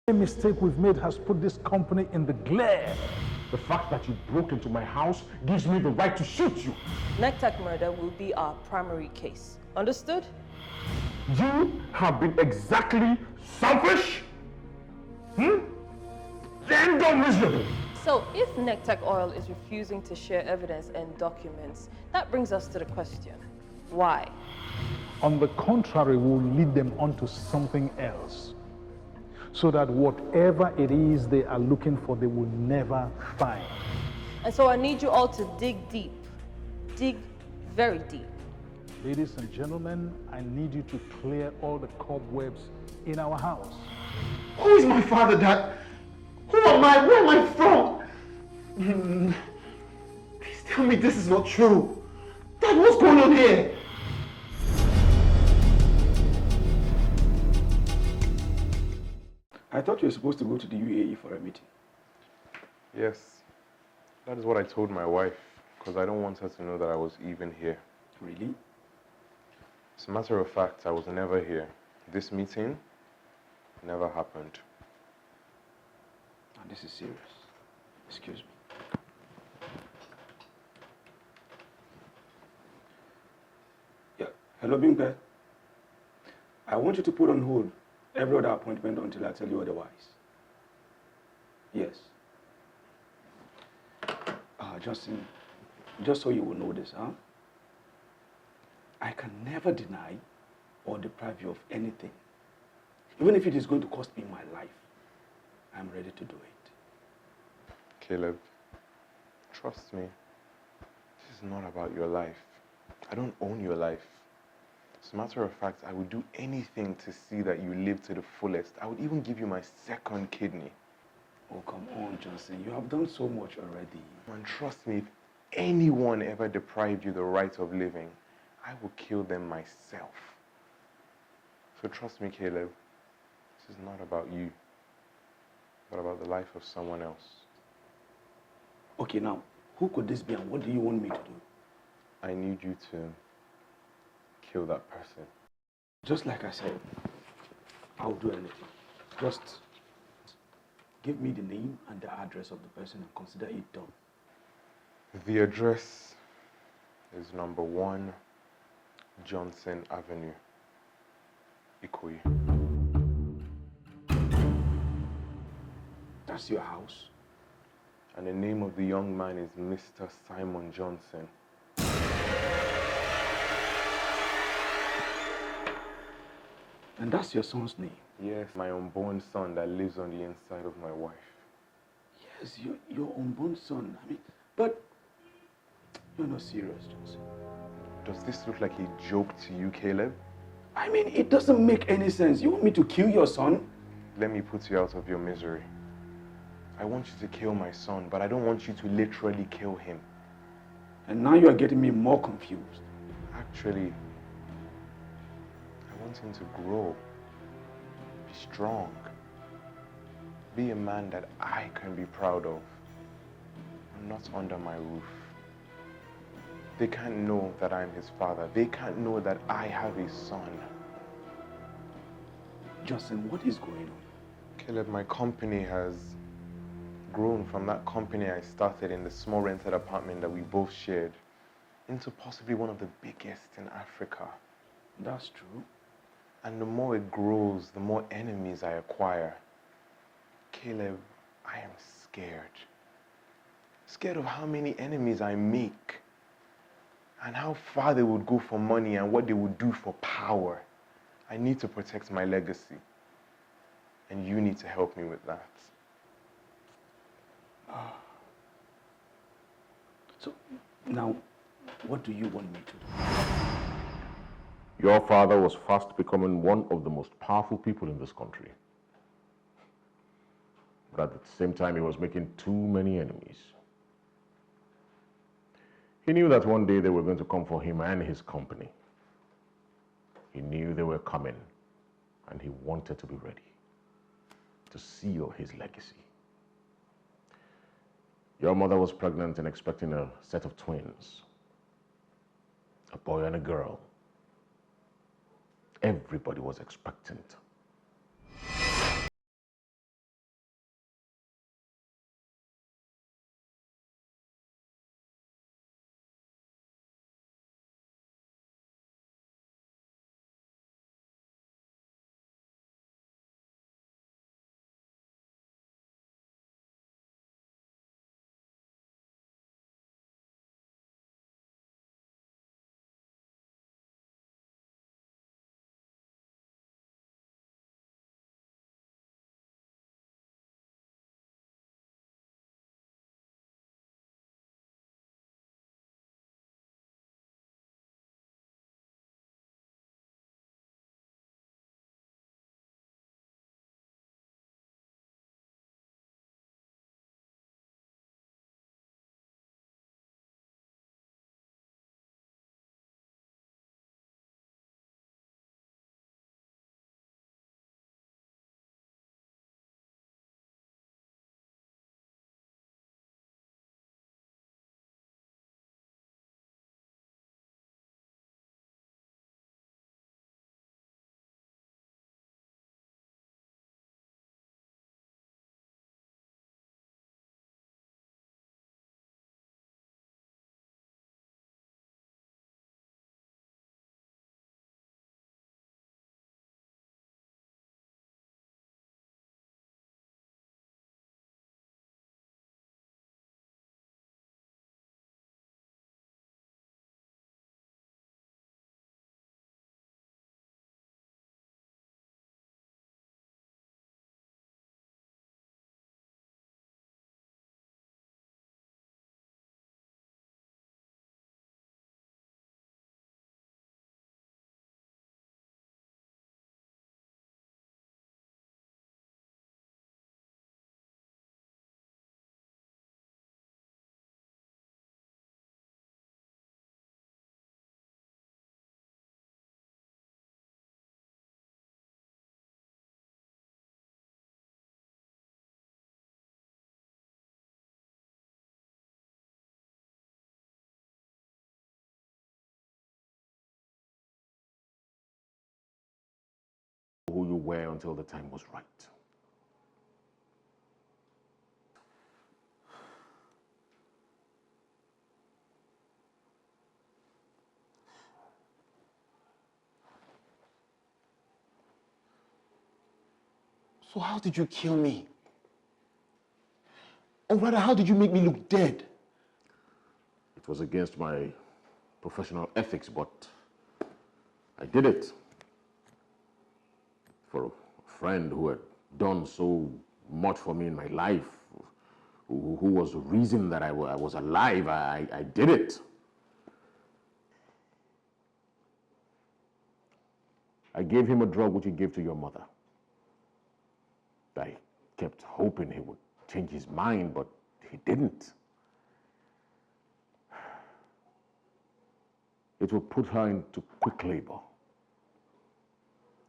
The mistake we've made has put this company in the glare. The fact that you broke into my house gives me the right to shoot you. ZACK murder will be our primary case. Understood? You have been exactly selfish, and unreasonable. So if ZACK Oil is refusing to share evidence and documents, that brings us to the question, why? On the contrary, we'll lead them on to something else, so that whatever it is they are looking for, they will never find. And so I need you all to dig deep. Dig very deep. Ladies and gentlemen, I need you to clear all the cobwebs in our house. Who is my father, Dad? Who am I? Where am I from? Please tell me this is not true. Dad, what's going on here? I thought you were supposed to go to the UAE for a meeting. Yes, that is what I told my wife, because I don't want her to know that I was even here. Really? As a matter of fact, I was never here. This meeting never happened. Now, this is serious. Excuse me. Yeah. Hello, Bimpe. I want you to put on hold every other appointment until I tell you otherwise. Yes. Justin, just so you will know this, huh? I can never deny or deprive you of anything. Even if it is going to cost me my life, I'm ready to do it. Caleb, trust me, this is not about your life. I don't own your life. As a matter of fact, I would do anything to see that you live to the fullest. I would even give you my second kidney. Oh, come on, Johnson. You have done so much already. And trust me, if anyone ever deprived you the right of living, I will kill them myself. So trust me, Caleb, this is not about you, but about the life of someone else. Okay, now, who could this be and what do you want me to do? I need you to kill that person. Just like I said, I'll do anything. Just give me the name and the address of the person and consider it done. The address is number 1 Johnson Avenue, Ikoyi. That's your house? And the name of the young man is Mr. Simon Johnson. And that's your son's name? Yes, my unborn son that lives on the inside of my wife. Yes, your unborn son. I mean, but you're not serious, Johnson. Does this look like a joke to you, Caleb? I mean, it doesn't make any sense. You want me to kill your son? Let me put you out of your misery. I want you to kill my son, but I don't want you to literally kill him. And now you are getting me more confused. Actually, I want him to grow, be strong, be a man that I can be proud of, and not under my roof. They can't know that I'm his father. They can't know that I have a son. Justin, what is going on? Caleb, my company has grown from that company I started in the small rented apartment that we both shared into possibly one of the biggest in Africa. That's true. And the more it grows, the more enemies I acquire. Caleb, I am scared. Scared of how many enemies I make and how far they would go for money and what they would do for power. I need to protect my legacy. And you need to help me with that. So, now, what do you want me to do? Your father was fast becoming one of the most powerful people in this country. But at the same time, he was making too many enemies. He knew that one day they were going to come for him and his company. He knew they were coming, and he wanted to be ready to seal his legacy. Your mother was pregnant and expecting a set of twins, a boy and a girl. Everybody was expectant. aware until the time was right. So how did you kill me? Or rather, how did you make me look dead? It was against my professional ethics, but I did it for a friend who had done so much for me in my life, who was the reason that I was alive. I did it. I gave him a drug which he gave to your mother. I kept hoping he would change his mind, but he didn't. It would put her into quick labor.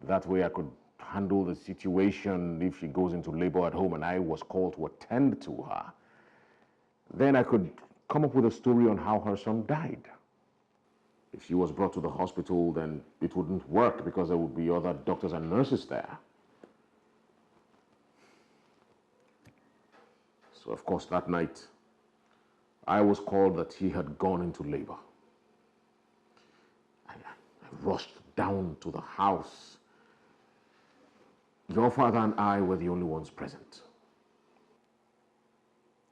That way I could handle the situation if she goes into labor at home and I was called to attend to her. Then I could come up with a story on how her son died. If she was brought to the hospital, then it wouldn't work because there would be other doctors and nurses there. So, of course, that night, I was called that he had gone into labor. I rushed down to the house. Your father and I were the only ones present.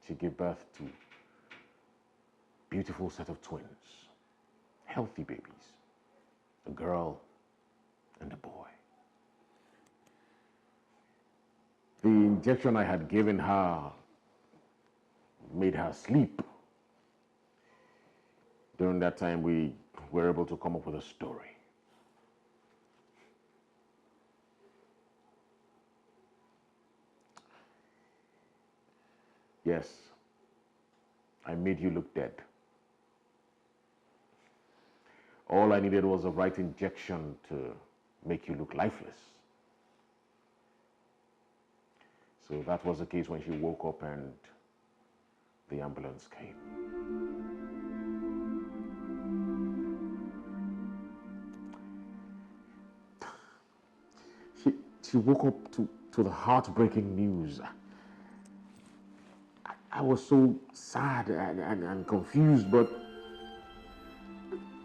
She gave birth to a beautiful set of twins, healthy babies, a girl and a boy. The injection I had given her made her sleep. During that time, we were able to come up with a story. Yes, I made you look dead. All I needed was the right injection to make you look lifeless. So that was the case when she woke up and the ambulance came. She woke up to the heartbreaking news. I was so sad and confused, but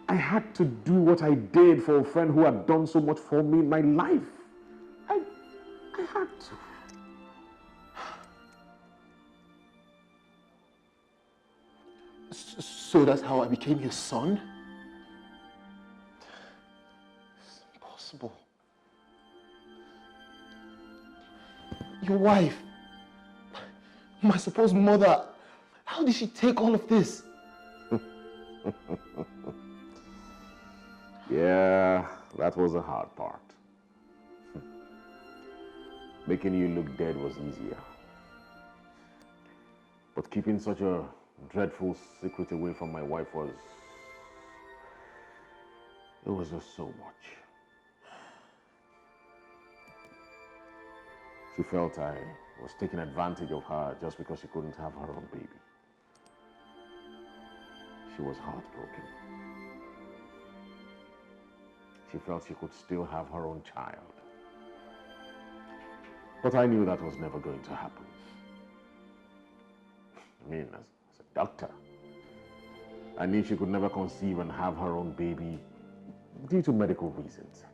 I had to do what I did for a friend who had done so much for me in my life. I had to. So that's how I became your son? It's impossible. Your wife, my supposed mother, how did she take all of this? Yeah, that was the hard part. Making you look dead was easier. But keeping such a dreadful secret away from my wife was just so much. She felt I was taking advantage of her just because she couldn't have her own baby. She was heartbroken. She felt she could still have her own child. But I knew that was never going to happen. I mean, as a doctor, I knew she could never conceive and have her own baby due to medical reasons.